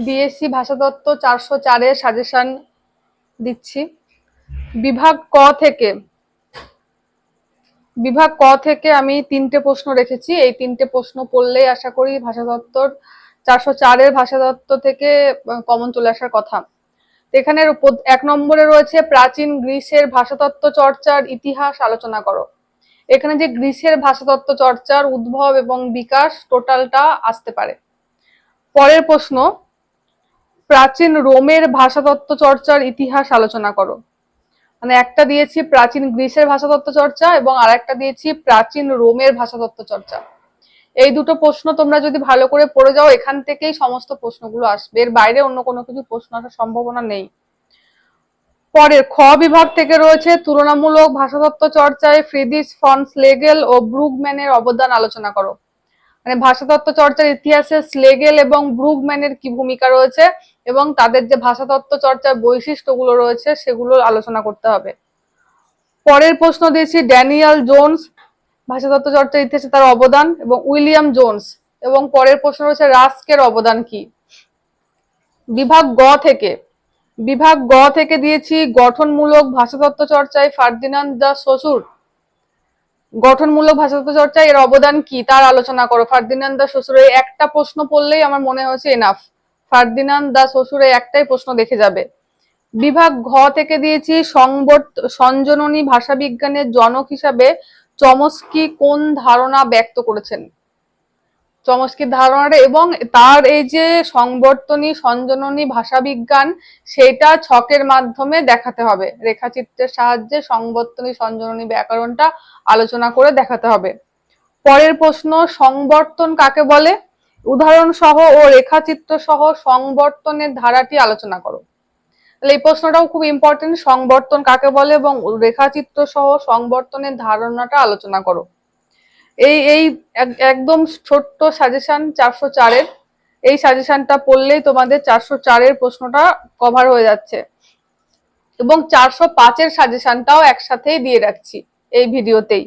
BSc ভাষাতত্ত্ব 404 এর suggestion দিচ্ছি। বিভাগ ক থেকে আমি 3টে প্রশ্ন রেখেছি। এই 3টে প্রশ্ন পড়লেই আশা করি ভাষাতত্ত্বর 404 এর ভাষাতত্ত্ব থেকে কমন চলে আসার কথা। এখানে 1 নম্বরে রয়েছে প্রাচীন গ্রিসের ভাষাতত্ত্ব চর্চার ইতিহাস আলোচনা করো। এখানে যে গ্রিসের ভাষাতত্ত্ব চর্চার উদ্ভব এবং বিকাশ টোটালটা আসতে পারে। পরের প্রশ্ন, প্রাচীন রোমের ভাষাতত্ত্ব চর্চার ইতিহাস আলোচনা করো। মানে একটা দিয়েছি প্রাচীন গ্রিসের ভাষাতত্ত্ব চর্চা এবং আরেকটা দিয়েছি প্রাচীন রোমের ভাষাতত্ত্ব চর্চা। এই দুটো প্রশ্ন তোমরা যদি ভালো করে পড়ে যাও, এখান থেকেই সমস্ত প্রশ্নগুলো আসবে, এর বাইরে অন্য কোনো কিছু প্রশ্ন আসার সম্ভাবনা নেই। পরের খ বিভাগ থেকে রয়েছে তুলনামূলক ভাষাতত্ত্ব চর্চায় ফ্রিদ্রিশ ফন স্লেগেল ও ব্রুগম্যানের অবদান আলোচনা করো। মানে ভাষাতত্ত্ব চর্চার ইতিহাসে স্লেগেল এবং ব্রুগম্যানের কি ভূমিকা রয়েছে এবং তাদের যে ভাষাতত্ত্ব চর্চার বৈশিষ্ট্যগুলো রয়েছে সেগুলো আলোচনা করতে হবে। পরের প্রশ্ন দিয়েছি ড্যানিয়েল জোন্স ভাষাতত্ত্ব চর্চার ইতিহাসে তার অবদান এবং উইলিয়াম জোন্স, এবং পরের প্রশ্ন রয়েছে রাস্কের অবদান কি। বিভাগ গ থেকে দিয়েছি গঠনমূলক ভাষাতত্ত্ব চর্চায় ফার্দিনান্দ দা সসুর। গঠনমূলক ভাষাতত্ত্ব চর্চায় এর অবদান কি তার আলোচনা করো। ফার্দিনান্দ দা সসুরের একটা প্রশ্ন পড়লেই আমার মনে হচ্ছে এনাফ। ফার্দিনান্দ দা সসুরের একটাই প্রশ্ন দেখে যাবে। বিভাগ ঘ থেকে দিয়েছি সঞ্জননী ভাষাবিজ্ঞানের জনক হিসাবে চমস্কি কোন ধারণা ব্যক্ত করেছেন। চমস্কির ধারণাটা এবং তার এই যে সংবর্তনী সঞ্জননী ভাষাবিজ্ঞান সেটা ছকের মাধ্যমে দেখাতে হবে, রেখাচিত্রের সাহায্যে সংবর্তনী সঞ্জননী ব্যাকরণটা আলোচনা করে দেখাতে হবে। পরের প্রশ্ন, সংবর্তন কাকে বলে, উদাহরণ সহ ও রেখাচিত্র সহ সংবর্তনের ধারাটি আলোচনা করো। তাহলে এই প্রশ্নটাও খুব ইম্পর্টেন্ট, সংবর্তন কাকে বলে এবং রেখাচিত্র সহ সংবর্তনের ধারণাটা আলোচনা করো। এই একদম ছোট্ট সাজেশন 404 এর, এই সাজেশনটা পড়লেই তোমাদের 404 এর প্রশ্নটা কভার হয়ে যাচ্ছে এবং 405 এর সাজেশনটাও একসাথেই দিয়ে রাখছি এই ভিডিওতেই।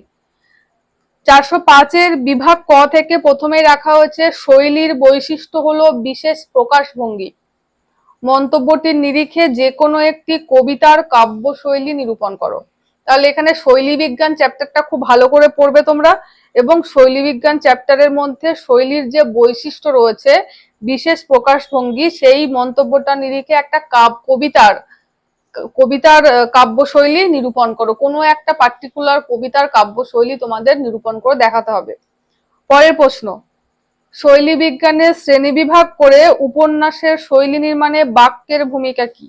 405 এর বিভাগ ক থেকে প্রথমেই রাখা হয়েছে শৈলীর বৈশিষ্ট্য হলো বিশেষ প্রকাশভঙ্গি। মন্তব্যটির নিরিখে যে কোনো একটি কবিতার কাব্য শৈলী নিরূপণ করো। তাহলে এখানে শৈলী বিজ্ঞান চ্যাপ্টারটা খুব ভালো করে পড়বে তোমরা এবং শৈলী বিজ্ঞান চ্যাপ্টারের মধ্যে শৈলীর যে বৈশিষ্ট্য রয়েছে বিশেষ প্রকাশভঙ্গি, সেই মন্তব্যটার নিরিখে একটা কবিতার কাব্য শৈলী নিরূপণ করো। কোনো একটা পার্টিকুলার কবিতার কাব্য শৈলী তোমাদের নিরূপণ করে দেখাতে হবে। পরের প্রশ্ন, শৈলী বিজ্ঞানের শ্রেণীবিভাগ করে উপন্যাসের শৈলী নির্মাণে বাক্যের ভূমিকা কি।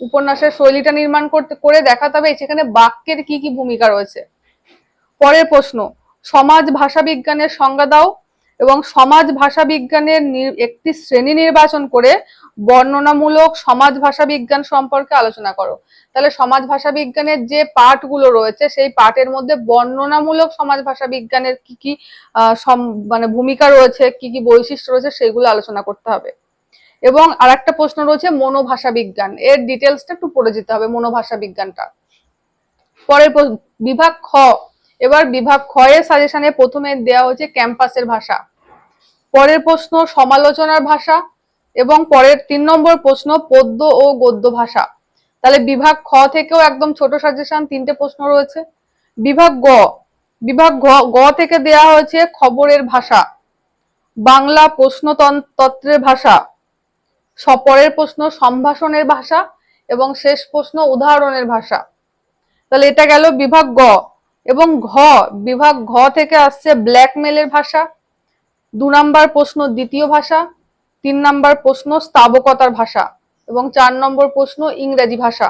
উপন্যাসের শৈলীটা নির্মাণ করে দেখাতে হবে সেখানে বাক্যের কি কি ভূমিকা রয়েছে। পরের প্রশ্ন, সমাজ ভাষা বিজ্ঞানের সংজ্ঞা দাও এবং সমাজ ভাষা বিজ্ঞানের একটি শ্রেণী নির্বাচন করে বর্ণনামূলক সমাজ ভাষা বিজ্ঞান সম্পর্কে আলোচনা করো। তাহলে সমাজ ভাষা বিজ্ঞানের যে পাঠগুলো রয়েছে সেই পাঠের মধ্যে বর্ণনামূলক সমাজ ভাষা বিজ্ঞানের কি কি মানে ভূমিকা রয়েছে, কি কি বৈশিষ্ট্য রয়েছে সেগুলো আলোচনা করতে হবে। এবং আরেকটা প্রশ্ন রয়েছে মনোভাষা বিজ্ঞান, এর ডিটেলসটা একটু পড়ে যেতে হবে মনোভাষা বিজ্ঞানটা। পরের বিভাগ খ, এবার বিভাগ খ এর সাজেশনে প্রথমে দেওয়া হয়েছে ক্যাম্পাসের ভাষা। পরের প্রশ্ন সমালোচনার ভাষা এবং পরের 3 নম্বর প্রশ্ন পদ্য ও গদ্য ভাষা। তাহলে বিভাগ খ থেকেও একদম ছোট সাজেশন, 3টে প্রশ্ন রয়েছে। বিভাগ গ থেকে দেয়া হয়েছে খবরের ভাষা, বাংলা প্রশ্নতন্ত্রের ভাষা, পরের প্রশ্ন সম্ভাষণের ভাষা এবং শেষ প্রশ্ন উদাহরণের ভাষা। তাহলে এটা গেল বিভাগ গ। এবং বিভাগ ঘ থেকে আসছে ব্ল্যাকমেলের ভাষা, 2 নম্বর প্রশ্ন দ্বিতীয় ভাষা, 3 নম্বর প্রশ্ন স্থাবকতার ভাষা এবং 4 নম্বর প্রশ্ন ইংরেজি ভাষা।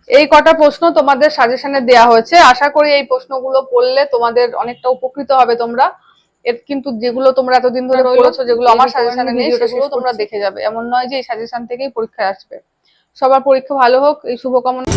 এই কটা প্রশ্ন তোমাদের সাজেশনে দেয়া হয়েছে। আশা করি এই প্রশ্নগুলো পড়লে তোমাদের অনেকটা উপকৃত হবে তোমরা। এর কিন্তু যেগুলো তোমরা এতদিন ধরে পড়েছো, যেগুলো আমার সাজেশনে নেই, সেগুলো তোমরা দেখে যাবে। এমন নয় যে এই সাজেশন থেকেই পরীক্ষায় আসবে। সবার পরীক্ষা ভালো হোক এই শুভকামনা।